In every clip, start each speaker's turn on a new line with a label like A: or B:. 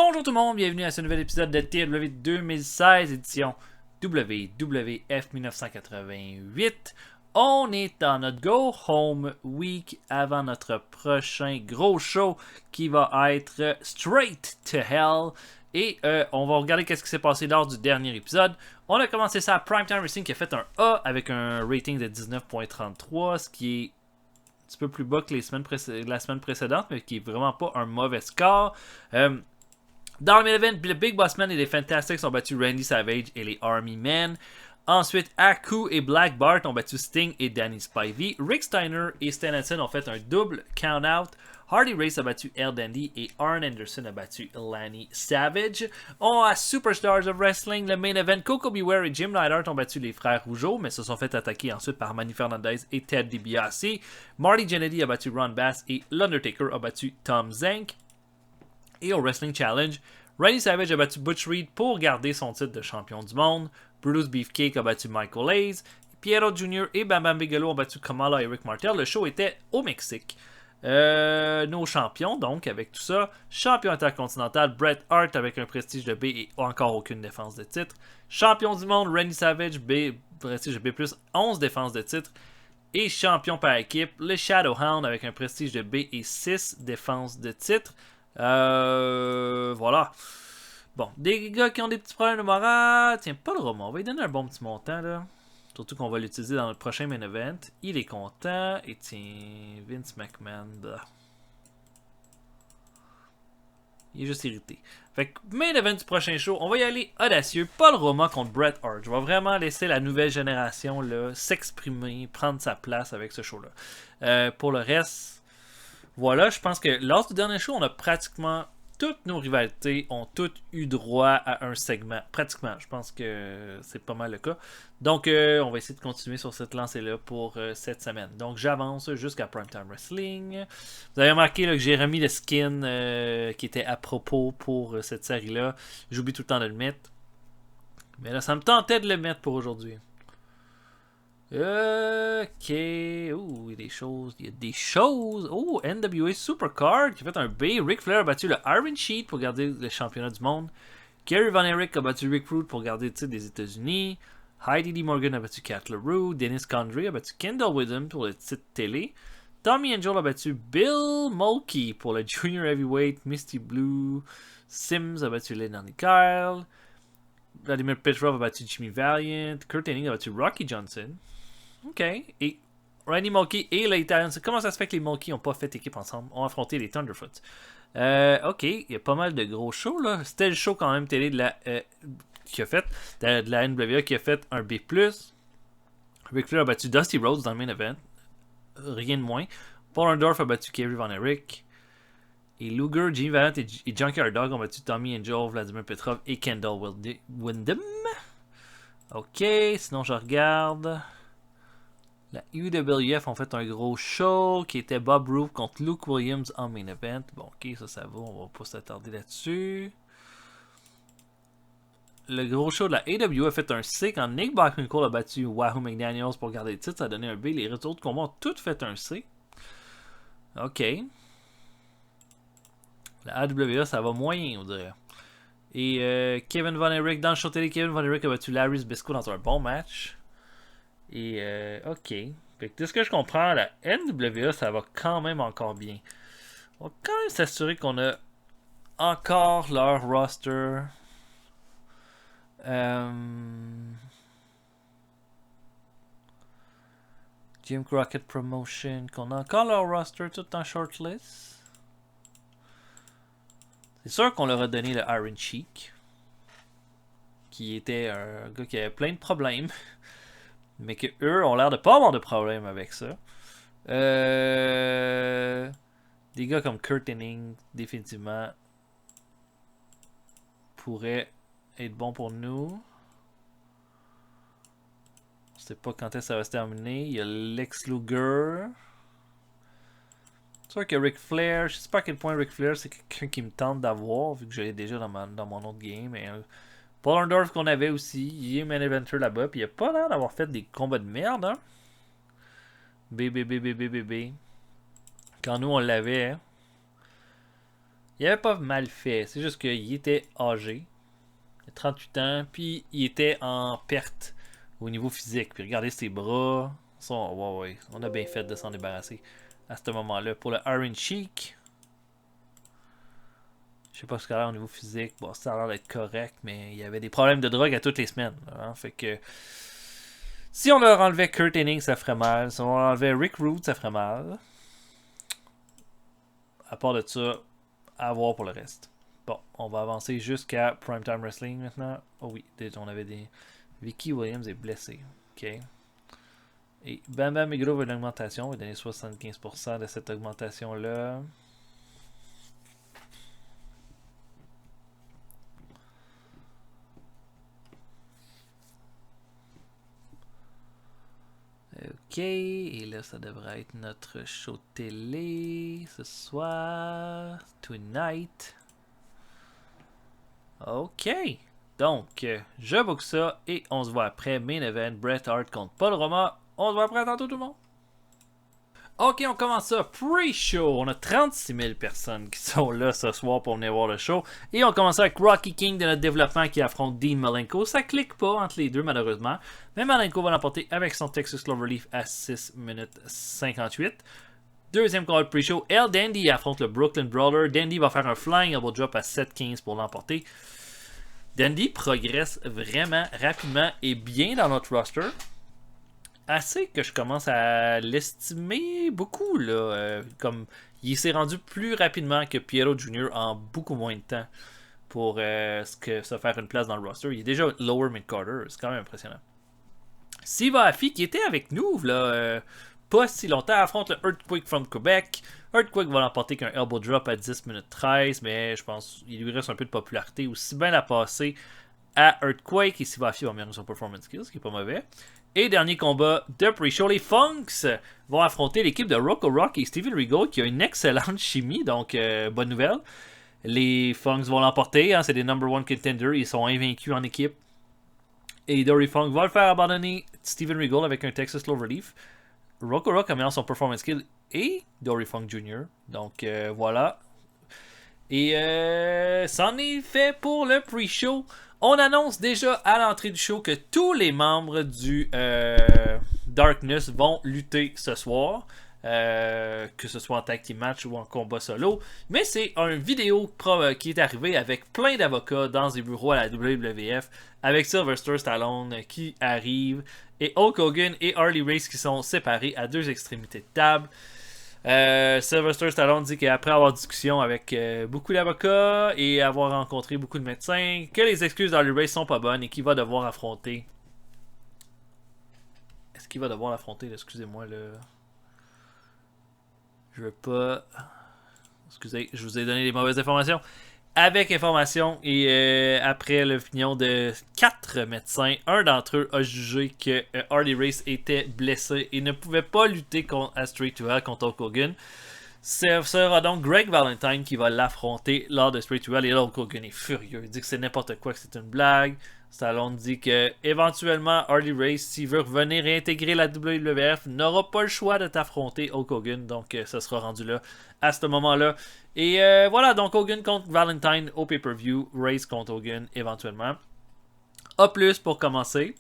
A: Bonjour tout le monde, bienvenue à ce nouvel épisode de TW 2016, édition WWF 1988. On est dans notre Go Home Week avant notre prochain gros show qui va être Straight to Hell. Et on va regarder qu'est-ce qui s'est passé lors du dernier épisode. On a commencé ça à Primetime Wrestling qui a fait un A avec un rating de 19.33, ce qui est un petit peu plus bas que la semaine précédente, mais qui est vraiment pas un mauvais score. Dans le main event, le Big Boss Man et les Fantastics ont battu Randy Savage et les Army Men. Ensuite, Aku et Black Bart ont battu Sting et Danny Spivey. Rick Steiner et Stan Hansen ont fait un double count-out. Hardy Race a battu El Dandy et Arn Anderson a battu Lanny Savage. On a Superstars of Wrestling, le main event. Coco Beware et Jim Neidhart ont battu les frères Rougeau, mais se sont fait attaquer ensuite par Manny Fernandez et Ted DiBiase. Marty Jannetty a battu Ron Bass et l'Undertaker a battu Tom Zank. Et au Wrestling Challenge, Randy Savage a battu Butch Reed pour garder son titre de champion du monde. Brutus Beefcake a battu Michael Hayes. Piero Jr. et Bam Bam Bigelow ont battu Kamala et Rick Martel. Le show était au Mexique. Nos champions, donc, avec tout ça. Champion intercontinental, Bret Hart avec un prestige de B et encore aucune défense de titre. Champion du monde, Randy Savage, B, prestige de B+, 11 défenses de titre. Et champion par équipe, le Shadowhound avec un prestige de B et 6 défenses de titre. Voilà. Bon, des gars qui ont des petits problèmes de morale. Tiens, pas le roman. On va lui donner un bon petit montant, là. Surtout qu'on va l'utiliser dans notre prochain main event. Il est content. Et tiens, Vince McMahon. Blah. Il est juste irrité. Fait que, main event du prochain show, on va y aller audacieux. Paul Roma contre Bret Hart. Je vais vraiment laisser la nouvelle génération là s'exprimer, prendre sa place avec ce show-là. Pour le reste... Voilà, je pense que lors du dernier show, on a pratiquement toutes nos rivalités ont toutes eu droit à un segment. Pratiquement, je pense que c'est pas mal le cas. Donc, on va essayer de continuer sur cette lancée-là pour cette semaine. Donc, j'avance jusqu'à Primetime Wrestling. Vous avez remarqué là, que j'ai remis le skin qui était à propos pour cette série-là. J'oublie tout le temps de le mettre. Mais là, ça me tentait de le mettre pour aujourd'hui. Ok. Ouh, il y a des choses. Il y a des choses. Oh, NWA Supercard qui a fait un B. Ric Flair a battu le Iron Sheet pour garder le championnat du monde. Kerry Von Erich a battu Rick Rude pour garder le titre des États-Unis. Heidi D. Morgan a battu Kat LaRue. Dennis Condrey a battu Kendall Witham pour le titre télé. Tommy Angel a battu Bill Mulkey pour le Junior Heavyweight. Misty Blue. Sims a battu Lennon Kyle. Vladimir Petrov a battu Jimmy Valiant. Kurt Hennig a battu Rocky Johnson. Ok. Et Randy Mulkey et les Italians. Comment ça se fait que les Mulkey n'ont pas fait équipe ensemble? Ont affronté les Thunderfoot. Ok. Il y a pas mal de gros shows là. C'était le show quand même télé de la qui a fait de la NWA qui a fait un B+. Ric Flair a battu Dusty Rhodes dans le main event. Rien de moins. Paul Orndorff a battu Kerry Von Erich. Et Luger, Jimmy Valiant et Junkyard Dog ont battu Tommy Angel, Vladimir Petrov et Kendall Windham. Ok. Sinon je regarde. La UWF ont fait un gros show qui était Bob Roode contre Luke Williams en main event. Bon, ok, ça va, on va pas s'attarder là-dessus. Le gros show de la AWA a fait un C quand Nick Bockwinkel a battu Wahoo McDaniels pour garder le titre, ça a donné un B. Les retours de combat ont tous fait un C. Ok. La AWA, ça va moyen, on dirait. Et Kevin Von Erich, dans le show télé, Kevin Von Erich a battu Larry Zbyszko dans un bon match. Et ok. Fait que de ce que je comprends, la NWA, ça va quand même encore bien. On va quand même s'assurer qu'on a encore leur roster. Jim Crockett Promotion, qu'on a encore leur roster tout en shortlist. C'est sûr qu'on leur a donné le Iron Sheik, qui était un gars qui avait plein de problèmes. Mais que eux ont l'air de pas avoir de problème avec ça. Des gars comme Kurt Hennig, définitivement, pourraient être bons pour nous. On sait pas quand est-ce que ça va se terminer. Il y a Lex Luger. C'est sûr que Ric Flair, je sais pas à quel point Ric Flair c'est quelqu'un qui me tente d'avoir, vu que je l'ai déjà dans mon autre game. Mais, Paul Orndorff qu'on avait aussi, il est main eventer là-bas, puis il a pas l'air d'avoir fait des combats de merde, hein. B. Quand nous on l'avait, hein. il avait pas mal fait. C'est juste qu'il était âgé. Il a 38 ans. Puis il était en perte au niveau physique. Puis regardez ses bras. Ouais, on a bien fait de s'en débarrasser à ce moment-là. Pour le Iron Sheik. Je sais pas ce qu'il a au niveau physique. Bon, ça a l'air d'être correct. Mais il y avait des problèmes de drogue à toutes les semaines. Hein, fait que... Si on leur enlevait Kurt Hennig, ça ferait mal. Si on leur enlevait Rick Rude, ça ferait mal. À part de ça, à voir pour le reste. Bon, on va avancer jusqu'à Primetime Wrestling maintenant. Oh oui, on avait des... Vicky Williams est blessée. OK. Et Bam Bam Bigelow veut une augmentation. On va donner 75% de cette augmentation-là. OK, et là, ça devrait être notre show télé ce soir, tonight. OK, donc, je book ça et on se voit après. Main event, Bret Hart contre Paul Roma. On se voit après, tantôt tout le monde. OK, on commence ça. Pre-show. On a 36 000 personnes qui sont là ce soir pour venir voir le show. Et on commence avec Rocky King de notre développement qui affronte Dean Malenko. Ça clique pas entre les deux, malheureusement. Mais Malenko va l'emporter avec son Texas Cloverleaf à 6 minutes 58. Deuxième combat de pre-show. El Dandy affronte le Brooklyn Brawler. Dandy va faire un flying elbow drop à 7-15 pour l'emporter. Dandy progresse vraiment rapidement et bien dans notre roster. Assez que je commence à l'estimer beaucoup. Là, comme il s'est rendu plus rapidement que Piero Jr. en beaucoup moins de temps pour se faire une place dans le roster. Il est déjà lower mid-carter. C'est quand même impressionnant. Siva Afi, qui était avec nous là, pas si longtemps, affronte le Earthquake from Quebec. Earthquake va l'emporter qu'un elbow drop à 10 minutes 13, mais je pense qu'il lui reste un peu de popularité. Aussi bien la passer à Earthquake. Et Siva Afi va améliorer son performance skills, ce qui est pas mauvais. Et dernier combat de pre-show, les Funks vont affronter l'équipe de Rocco Rock et Steven Regal qui a une excellente chimie, donc bonne nouvelle. Les Funks vont l'emporter, hein, c'est des number one contenders, ils sont invaincus en équipe. Et Dory Funk va le faire abandonner Steven Regal avec un Texas Cloverleaf. Rocco Rock améliore son performance skill et Dory Funk Jr. Donc voilà. Et c'en est fait pour le pre-show. On annonce déjà à l'entrée du show que tous les membres du Darkness vont lutter ce soir. Que ce soit en tag team match ou en combat solo. Mais c'est une vidéo qui est arrivée avec plein d'avocats dans des bureaux à la WWF. Avec Sylvester Stallone qui arrive. Et Hulk Hogan et Harley Race qui sont séparés à deux extrémités de table. Sylvester Stallone dit qu'après avoir discussion avec beaucoup d'avocats et avoir rencontré beaucoup de médecins, que les excuses d'Harley Race sont pas bonnes et qu'il va devoir affronter. Est-ce qu'il va devoir l'affronter? Excusez-moi là. Je veux pas. Excusez, je vous ai donné les mauvaises informations. Avec information et après l'opinion de 4 médecins, un d'entre eux a jugé que Harley Race était blessé et ne pouvait pas lutter à Straight to Hell contre Hulk Hogan. Ce sera donc Greg Valentine qui va l'affronter lors de Straight to Hell. Et là, Hulk Hogan est furieux. Il dit que c'est n'importe quoi, que c'est une blague. Stallone dit que éventuellement Harley Race, s'il veut revenir réintégrer la WWF, n'aura pas le choix de t'affronter Hulk Hogan. Donc ça sera rendu là à ce moment-là. Et voilà, donc Hogan contre Valentine au pay-per-view, Race contre Hogan éventuellement. A plus pour commencer.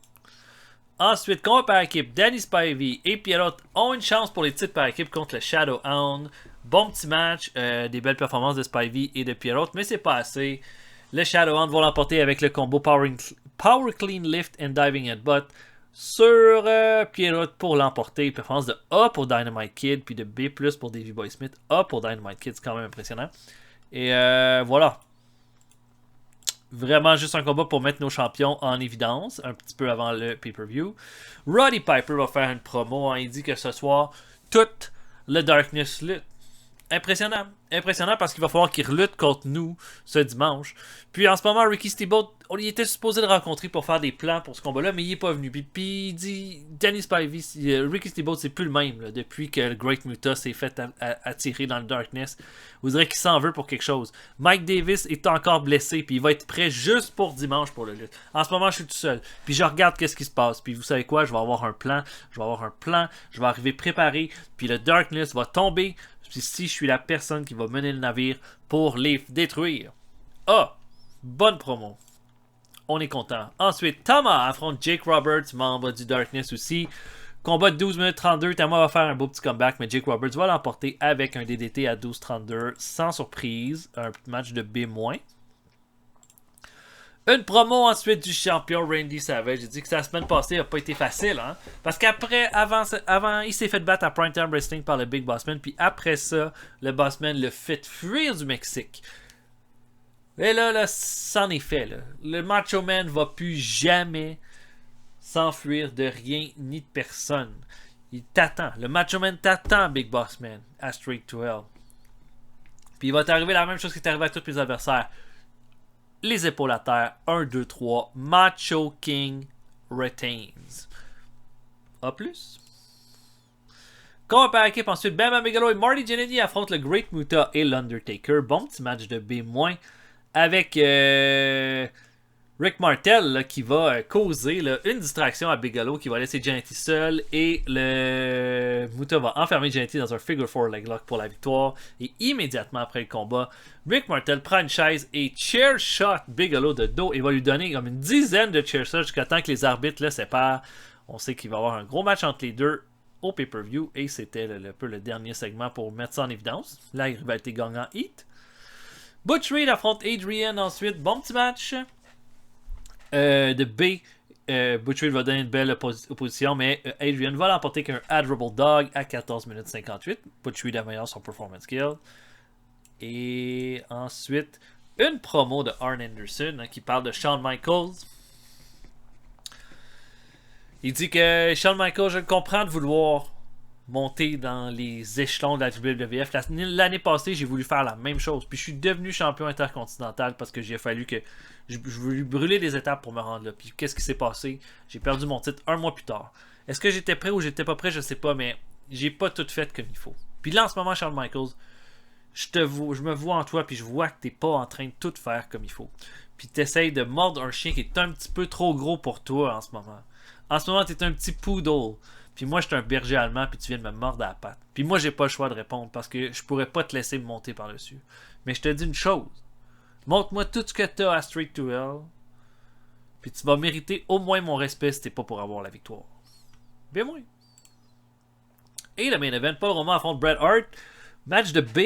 A: Ensuite, combat par équipe, Danny Spivey et Pierrot ont une chance pour les titres par équipe contre le Shadowhound. Bon petit match, des belles performances de Spivey et de Pierrot, mais c'est pas assez. Le Shadowhound va l'emporter avec le combo Power Clean Lift and Diving Headbutt sur Pierrot pour l'emporter. Performance de A pour Dynamite Kid, puis de B+, pour Davey Boy Smith. A pour Dynamite Kid, c'est quand même impressionnant. Et voilà. Vraiment juste un combat pour mettre nos champions en évidence, un petit peu avant le pay-per-view. Roddy Piper va faire une promo, hein, il dit que ce soir, toute le Darkness lutte. Impressionnant. Impressionnant parce qu'il va falloir qu'il relutte contre nous ce dimanche. Puis en ce moment, Ricky Steamboat, il était supposé le rencontrer pour faire des plans pour ce combat-là, mais il n'est pas venu. Puis il dit, Danny Spivey, Ricky Steamboat, c'est plus le même là, depuis que le Great Muta s'est fait attirer dans le Darkness. Vous direz qu'il s'en veut pour quelque chose. Mike Davis est encore blessé, puis il va être prêt juste pour dimanche pour le lutte. En ce moment, je suis tout seul. Puis je regarde qu'est-ce qui se passe. Puis vous savez quoi, je vais avoir un plan. Je vais arriver préparé. Puis le Darkness va tomber Ici, je suis la personne qui va mener le navire pour les détruire. Ah! Bonne promo. On est content. Ensuite, Tama affronte Jake Roberts, membre du Darkness aussi. Combat de 12 minutes 32. Tama va faire un beau petit comeback, mais Jake Roberts va l'emporter avec un DDT à 12-32. Sans surprise. Un match de B-. Une promo ensuite du champion Randy Savage. J'ai dit que la semaine passée n'a pas été facile, hein? Parce qu'après, avant, il s'est fait battre à Primetime Wrestling par le Big Bossman. Puis après ça, le Bossman le fait fuir du Mexique. Et là, c'en est fait. Là. Le Macho Man va plus jamais s'enfuir de rien ni de personne. Il t'attend. Le Macho Man t'attend, Big Boss Man, à Straight to Hell. Puis il va t'arriver la même chose qui est arrivé à tous mes adversaires. Les épaules à terre. 1, 2, 3. Macho King retains. A plus. Combat par équipe ensuite. Bam Bam Bigelow et Marty Jannetty affrontent le Great Muta et l'Undertaker. Bon petit match de B-. Avec Rick Martel là, qui va causer là, une distraction à Bigelow qui va laisser Jannetty seul et le Muta va enfermer Jannetty dans un figure 4 leg lock pour la victoire. Et immédiatement après le combat, Rick Martel prend une chaise et chair shot Bigelow de dos et va lui donner comme une dizaine de chair shots jusqu'à temps que les arbitres le séparent. On sait qu'il va y avoir un gros match entre les deux au pay-per-view et c'était peu le dernier segment pour mettre ça en évidence. La rivalité gagnant Heat. Butch Reed affronte Adrian ensuite. Bon petit match de B. Butch Reed va donner une belle opposition, mais Adrian va l'emporter qu'un Adorable Dog à 14 minutes 58. Butch Reed améliore son performance skill. Et ensuite, une promo de Arn Anderson hein, qui parle de Shawn Michaels. Il dit que Shawn Michaels, je le comprends de vouloir monter dans les échelons de la WWF. L'année passée, j'ai voulu faire la même chose. Puis je suis devenu champion intercontinental parce que j'ai fallu que je voulais brûler des étapes pour me rendre là. Puis qu'est-ce qui s'est passé? J'ai perdu mon titre un mois plus tard. Est-ce que j'étais prêt ou j'étais pas prêt? Je sais pas, mais j'ai pas tout fait comme il faut. Puis là, en ce moment, Shawn Michaels, je me vois en toi, puis je vois que t'es pas en train de tout faire comme il faut. Puis t'essayes de mordre un chien qui est un petit peu trop gros pour toi en ce moment. En ce moment, t'es un petit poodle. Puis moi, je suis un berger allemand, puis tu viens de me mordre à la patte. Puis moi, j'ai pas le choix de répondre parce que je pourrais pas te laisser me monter par-dessus. Mais je te dis une chose. Montre-moi tout ce que t'as à Straight to Hell. Puis tu vas mériter au moins mon respect si t'es pas pour avoir la victoire. Bien moins. Et le main event, Paul Roman affronte Bret Hart. Match de B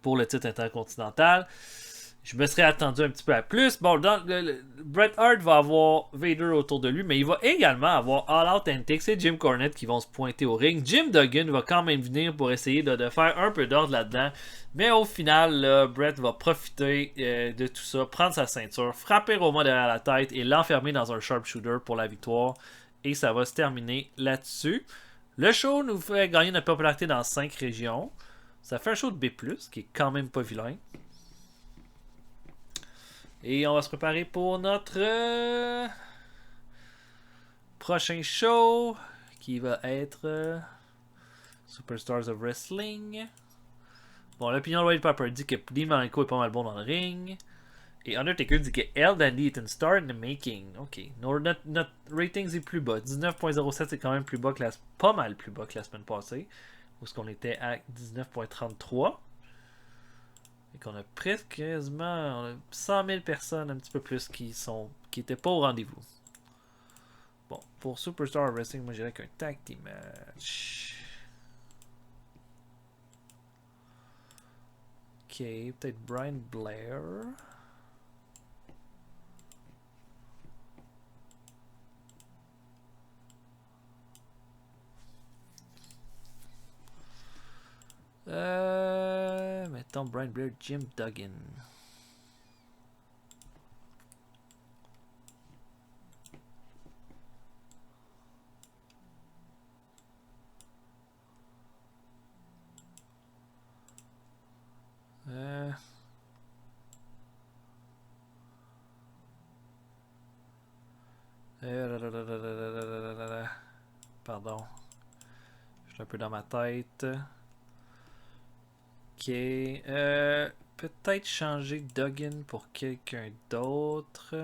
A: pour le titre intercontinental. Je me serais attendu un petit peu à plus. Bon, Bret Hart va avoir Vader autour de lui, mais il va également avoir All Out Antics et Jim Cornette qui vont se pointer au ring. Jim Duggan va quand même venir pour essayer de faire un peu d'ordre là-dedans. Mais au final, là, Bret va profiter de tout ça, prendre sa ceinture, frapper Roman derrière la tête et l'enfermer dans un sharpshooter pour la victoire. Et ça va se terminer là-dessus. Le show nous fait gagner notre popularité dans 5 régions. Ça fait un show de B+, qui est quand même pas vilain. Et on va se préparer pour notre prochain show qui va être Superstars of Wrestling. Bon, l'opinion de Wade Piper dit que Dean Malenko est pas mal bon dans le ring. Et Undertaker dit que El Dandy est une star in the making. Ok, notre rating est plus bas. 19.07 c'est quand même plus bas que pas mal plus bas que la semaine passée. Où est-ce qu'on était à 19.33. Et qu'on a presque quasiment 100 000 personnes, un petit peu plus, qui étaient pas au rendez-vous. Bon, pour Superstar Wrestling, moi j'irais qu'un tag team match. Ok, peut-être Brian Blair. Mettons Brian Blair, Jim Duggan. Pardon. Je suis un peu dans ma tête. Ok. Peut-être changer Duggan pour quelqu'un d'autre.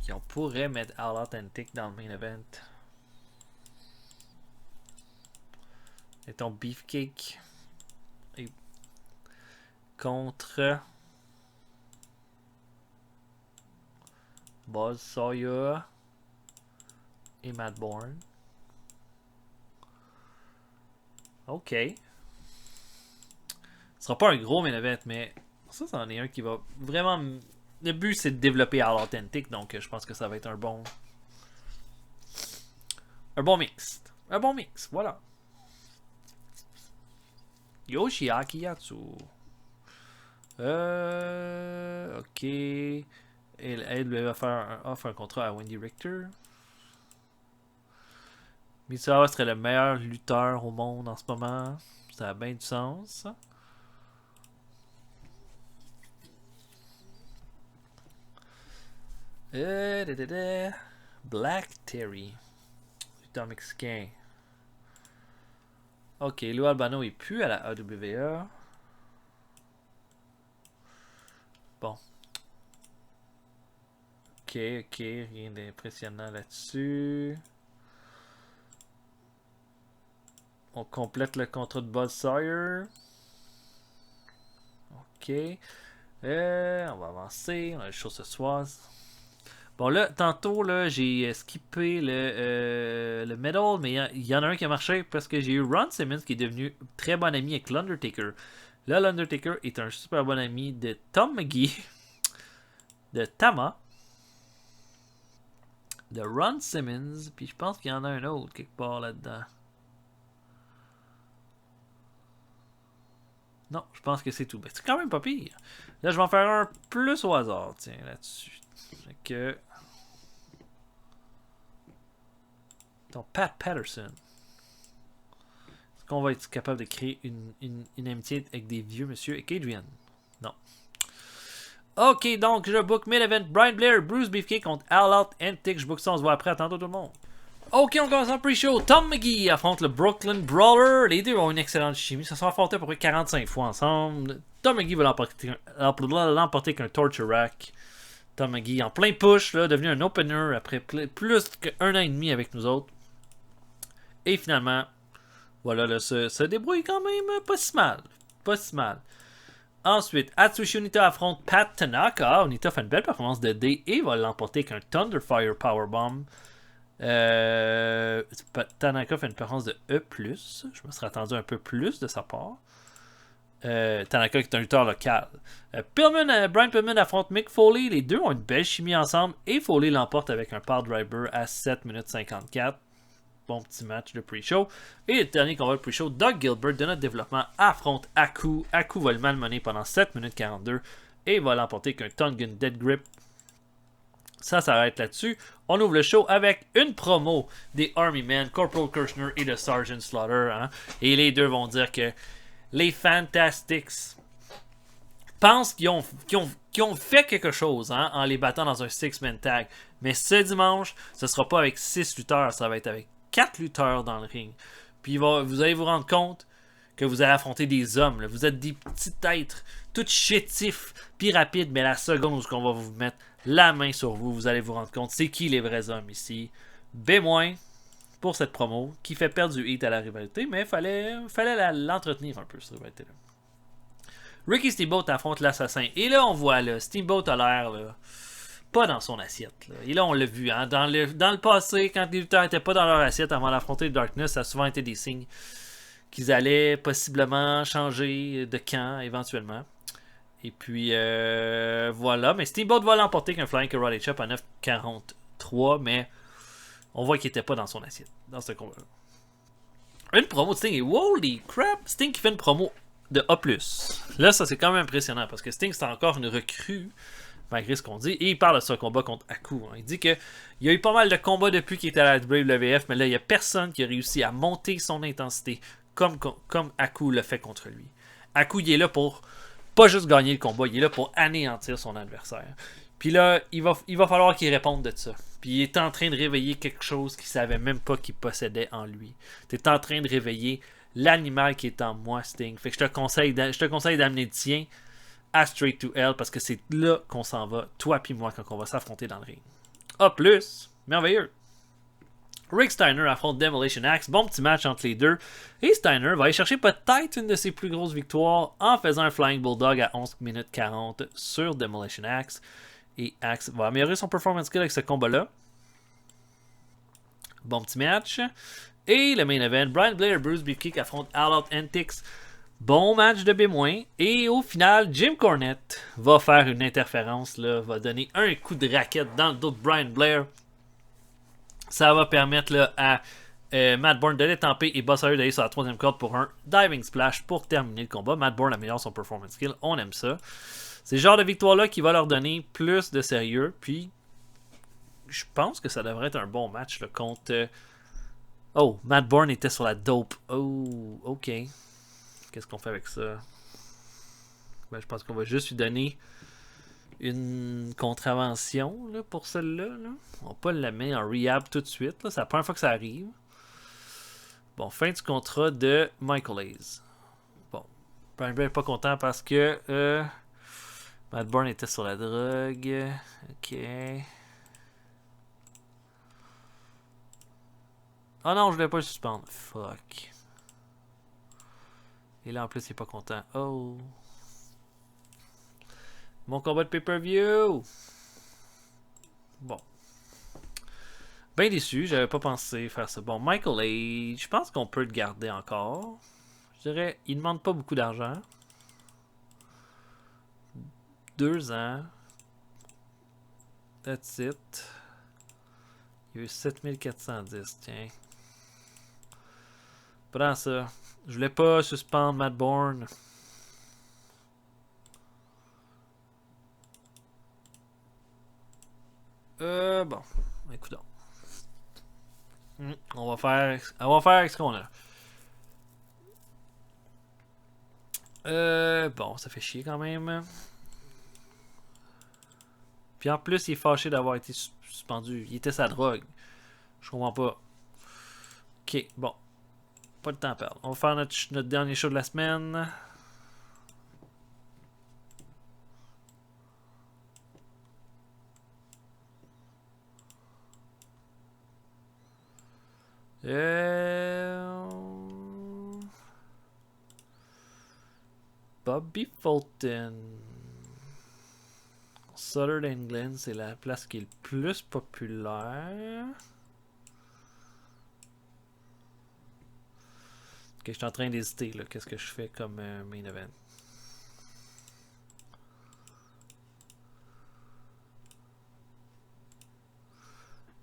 A: Puis on pourrait mettre All Authentic dans le main event. C'est ton Beefcake. Et contre Buzz Sawyer et Matt Bourne. Ok. Ce sera pas un gros main event, mais ça, c'en est un qui va vraiment... Le but, c'est de développer à l'authentique, donc je pense que ça va être un bon... Un bon mix. Un bon mix, voilà. Yoshiaki Yatsu. Ok. Elle va faire offre un contrat à Wendy Richter. Misawa serait le meilleur lutteur au monde en ce moment. Ça a bien du sens. Black Terry. Lutteur mexicain. Ok, Lou Albano est plus à la AWA. Bon. Ok, rien d'impressionnant là-dessus. On complète le contrat de Buzz Sawyer. Ok. On va avancer. On a les choses ce soir. Bon là, tantôt là, j'ai skippé le medal, mais il y en a un qui a marché parce que j'ai eu Ron Simmons qui est devenu très bon ami avec l'Undertaker. Là, l'Undertaker est un super bon ami de Tom McGee, de Tama, de Ron Simmons, puis je pense qu'il y en a un autre quelque part là-dedans. Non, je pense que c'est tout. Ben, c'est quand même pas pire. Là, je vais en faire un plus au hasard, tiens, là-dessus. Fait que... Ton Pat Patterson. Est-ce qu'on va être capable de créer une amitié avec des vieux monsieur et Adrian? Non. Ok, donc je book mid-event Brian Blair, Bruce Beefcake contre All Out Antic. Je book ça, on se voit après. À tantôt tout le monde. Ok, on commence en pre-show. Tom McGee affronte le Brooklyn Brawler. Les deux ont une excellente chimie. Ça se sont affrontés à peu près 45 fois ensemble. Tom McGee va l'emporter avec un Torture Rack. Tom McGee en plein push, là, devenu un opener après plus qu'un an et demi avec nous autres. Et finalement, voilà, là, se débrouille quand même pas si mal. Pas si mal. Ensuite, Atsushi Onita affronte Pat Tanaka. Onita fait une belle performance de D et va l'emporter avec un Thunderfire Powerbomb. Tanaka fait une performance de E+. Je me serais attendu un peu plus de sa part. Tanaka est un lutteur local. Brian Pillman affronte Mick Foley. Les deux ont une belle chimie ensemble. Et Foley l'emporte avec un power driver à 7 minutes 54. Bon petit match de pre-show. Et le dernier combat de pre-show, Doug Gilbert de notre développement affronte Aku. Aku va le malmener pendant 7 minutes 42 et va l'emporter avec un Tongan Dead Grip. Ça s'arrête là-dessus. On ouvre le show avec une promo des Army Men, Corporal Kirchner et de Sergeant Slaughter. Hein? Et les deux vont dire que les Fantastics pensent qu'ils ont fait quelque chose hein, en les battant dans un 6-man tag. Mais ce dimanche, ce ne sera pas avec 6 lutteurs, ça va être avec 4 lutteurs dans le ring. Puis vous allez vous rendre compte que vous allez affronter des hommes. Là. Vous êtes des petits êtres, tout chétifs, puis rapides, mais la seconde où on va vous mettre la main sur vous, vous allez vous rendre compte c'est qui les vrais hommes ici. B- pour cette promo, qui fait perdre du hit à la rivalité, mais il fallait l'entretenir un peu, cette rivalité-là. Ricky Steamboat affronte l'assassin. Et là, on voit, là, Steamboat a l'air... Là, pas dans son assiette. Là. Et là, on l'a vu. Hein, dans le passé, quand les lutteurs n'étaient pas dans leur assiette avant d'affronter le Darkness, ça a souvent été des signes qu'ils allaient possiblement changer de camp éventuellement. Et puis, voilà. Mais Steamboat va l'emporter avec un Flying Karate Chop à 9,43. Mais on voit qu'il n'était pas dans son assiette dans ce combat-là. Une promo de Sting et holy crap! Sting qui fait une promo de A+. Là, ça c'est quand même impressionnant parce que Sting c'est encore une recrue. Malgré ce qu'on dit. Et il parle de ce combat contre Aku. Hein. Il dit qu'il y a eu pas mal de combats depuis qu'il était à la WWF, mais là, il n'y a personne qui a réussi à monter son intensité comme Aku le fait contre lui. Aku, il est là pour pas juste gagner le combat, il est là pour anéantir son adversaire. Puis là, il va falloir qu'il réponde de ça. Puis il est en train de réveiller quelque chose qu'il savait même pas qu'il possédait en lui. Tu es en train de réveiller l'animal qui est en moi, Sting. Fait que je te conseille d'amener le tien à Straight to Hell parce que c'est là qu'on s'en va, toi puis moi, quand on va s'affronter dans le ring. A+, merveilleux. Rick Steiner affronte Demolition Axe. Bon petit match entre les deux. Et Steiner va aller chercher peut-être une de ses plus grosses victoires en faisant un Flying Bulldog à 11 minutes 40 sur Demolition Axe. Et Axe va améliorer son performance skill avec ce combat-là. Bon petit match. Et le main event, Brian Blair et Bruce Beefcake affrontent All Out Antics. Bon match de B-. Et au final, Jim Cornette va faire une interférence, là, va donner un coup de raquette dans le dos de Brian Blair. Ça va permettre là, à Matt Bourne de l'étamper et Boss Hugger d'aller sur la troisième corde pour un Diving Splash pour terminer le combat. Matt Bourne améliore son performance skill, on aime ça. C'est le genre de victoire-là qui va leur donner plus de sérieux. Puis, je pense que ça devrait être un bon match là, contre... Oh, Matt Bourne était sur la dope. Oh, ok. Qu'est-ce qu'on fait avec ça? Ben, je pense qu'on va juste lui donner une contravention là, pour celle-là. Là. On va pas la mettre en rehab tout de suite. Là. C'est la première fois que ça arrive. Bon, fin du contrat de Michael Hayes. Bon, Brian Blair n'est pas content parce que Matt Bourne était sur la drogue. Ok. Oh non, je voulais pas le suspendre. Fuck. Et là, en plus, il est pas content. Oh. Mon combat de pay-per-view. Bon. Ben déçu, j'avais pas pensé faire ça. Bon, Michael Hayes, je pense qu'on peut le garder encore. Je dirais, il demande pas beaucoup d'argent. 2 ans. That's it. Il y a eu 7410, tiens. Prends ça. Je voulais pas suspendre Matt Bourne. Bon. Écoute donc. On va faire avec ce qu'on a. Bon, ça fait chier quand même. Puis en plus, il est fâché d'avoir été suspendu. Il était sa drogue. Je comprends pas. Ok, bon. Pas de temps à perdre. On va faire notre dernier show de la semaine. Bobby Fulton. Southern England, c'est la place qui est le plus populaire. Ok, je suis en train d'hésiter. Qu'est-ce que je fais comme main event?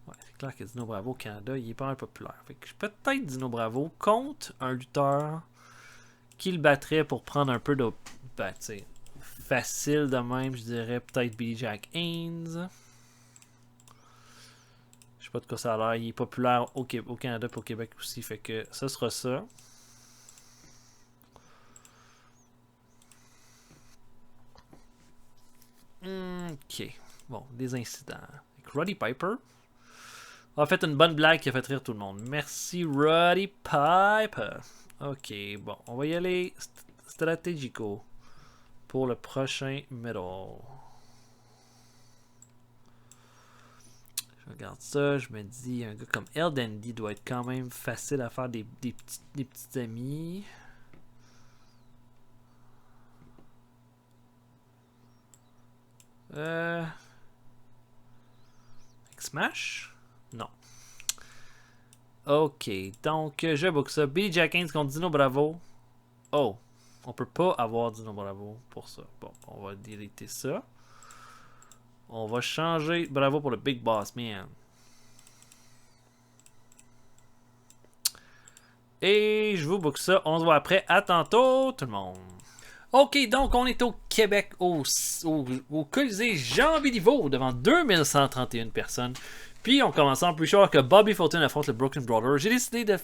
A: Ouais, c'est clair que Dino Bravo au Canada, il est pas mal populaire. Fait que peut-être Dino Bravo contre un lutteur qui le battrait pour prendre un peu de... Ben, tu sais, facile de même, je dirais peut-être Billy Jack Haynes. Je sais pas de quoi ça a l'air. Il est populaire au Canada et au Québec aussi. Fait que ça sera ça. Ok. Bon, des incidents. Avec Roddy Piper. On a fait une bonne blague qui a fait rire tout le monde. Merci Roddy Piper. Ok, bon. On va y aller stratégico pour le prochain middle. Je regarde ça, je me dis, un gars comme El Dandy doit être quand même facile à faire des petits amis. Smash? Non. Ok, donc je book ça. Billy Jack Haynes contre Dino Bravo. Oh, on peut pas avoir Dino Bravo pour ça. Bon, on va déliter ça. On va changer Bravo pour le Big Boss Man. Et je vous book ça. On se voit après. À tantôt, tout le monde. Ok, donc on est au Québec, au Colisée Jean Béliveau, devant 2131 personnes. Puis on commence en plus cher que Bobby Fulton affronte le Broken Brother. J'ai décidé de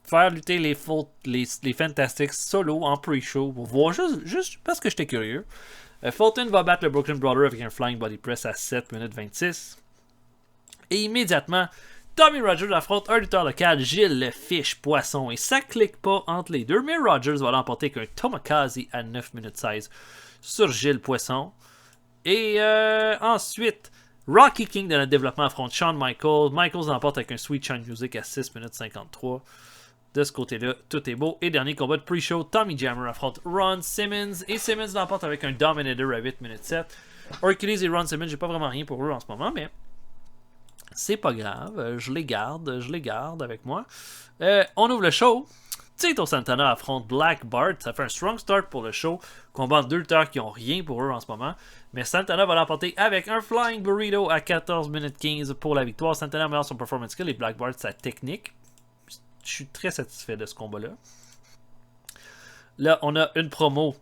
A: faire lutter les Fantastics solo en pre-show pour voir juste parce que j'étais curieux. Fulton va battre le Broken Brother avec un Flying Body Press à 7 minutes 26. Et immédiatement, Tommy Rogers affronte un lutteur local, Gilles le Fish Poisson. Et ça clique pas entre les deux, mais Rogers va l'emporter avec un Tomakaze à 9 minutes 16 sur Gilles Poisson. Et ensuite, Rocky King de notre développement affronte Shawn Michaels. Michaels l'emporte avec un Sweet Shine Music à 6 minutes 53. De ce côté-là, tout est beau. Et dernier combat de pre-show, Tommy Jammer affronte Ron Simmons. Et Simmons l'emporte avec un Dominator à 8 minutes 7. Hercules et Ron Simmons, j'ai pas vraiment rien pour eux en ce moment, mais c'est pas grave. Je les garde avec moi. On ouvre le show. Tito Santana affronte Black Bart. Ça fait un strong start pour le show. Combat de 2 lutteurs qui ont rien pour eux en ce moment. Mais Santana va l'emporter avec un Flying Burrito à 14 minutes 15 pour la victoire. Santana améliore son performance skill et Black Bart sa technique. Je suis très satisfait de ce combat-là. Là, on a une promo.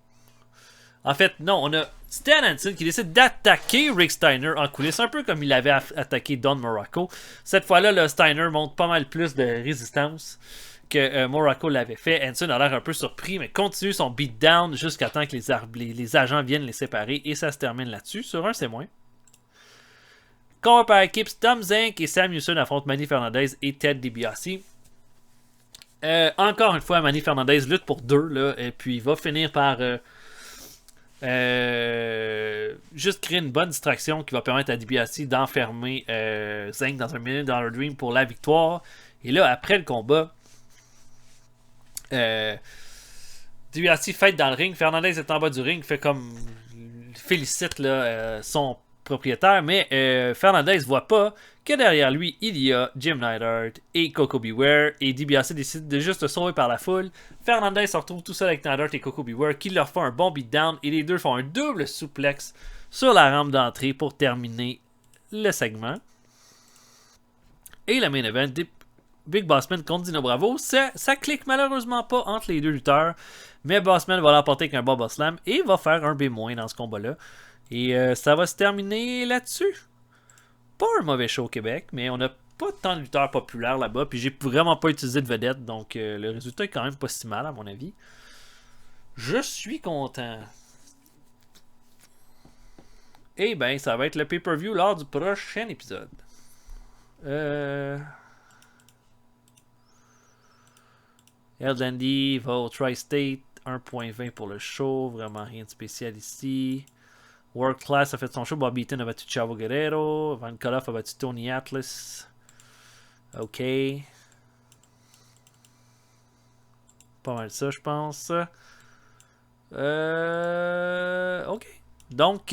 A: En fait, non, on a Stan Hansen qui décide d'attaquer Rick Steiner en coulisses, un peu comme il avait attaqué Don Morocco. Cette fois-là, le Steiner montre pas mal plus de résistance que Morocco l'avait fait. Hansen a l'air un peu surpris, mais continue son beatdown jusqu'à temps que les agents viennent les séparer. Et ça se termine là-dessus. Sur un, c'est moins. Combat par équipe, Tom Zank et Sam Houston affrontent Manny Fernandez et Ted DiBiase. Encore une fois, Manny Fernandez lutte pour 2, là, et puis il va finir par juste créer une bonne distraction qui va permettre à DiBiase d'enfermer Zank dans un $1 Million Dream pour la victoire. Et là, après le combat, DiBiase fête dans le ring. Fernandez est en bas du ring, fait comme félicite là, son propriétaire, mais Fernandez voit pas que derrière lui, il y a Jim Neidhart et Coco Beware, et DiBiase décide de juste se sauver par la foule. Fernandez se retrouve tout seul avec Neidhart et Coco Beware qui leur font un bon beatdown, et les deux font un double suplex sur la rampe d'entrée pour terminer le segment. Et le main event, Big Bossman contre Dino Bravo, ça clique malheureusement pas entre les deux lutteurs, mais Bossman va l'emporter avec un Bubba Slam et va faire un B- dans ce combat-là. Et ça va se terminer là-dessus. Pas un mauvais show au Québec, mais on n'a pas tant de lutteurs populaires là-bas, puis j'ai vraiment pas utilisé de vedette, donc le résultat est quand même pas si mal à mon avis. Je suis content. Et ben, ça va être le pay-per-view lors du prochain épisode. El Dandy va au Tri-State, 1.20 pour le show, vraiment rien de spécial ici. World Class a fait son show, Bobby Eaton a battu Chavo Guerrero, Van Koloff a battu Tony Atlas. Ok. Pas mal ça, je pense. Ok. Donc,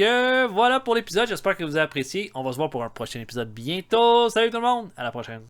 A: voilà pour l'épisode. J'espère que vous avez apprécié. On va se voir pour un prochain épisode bientôt. Salut tout le monde. À la prochaine.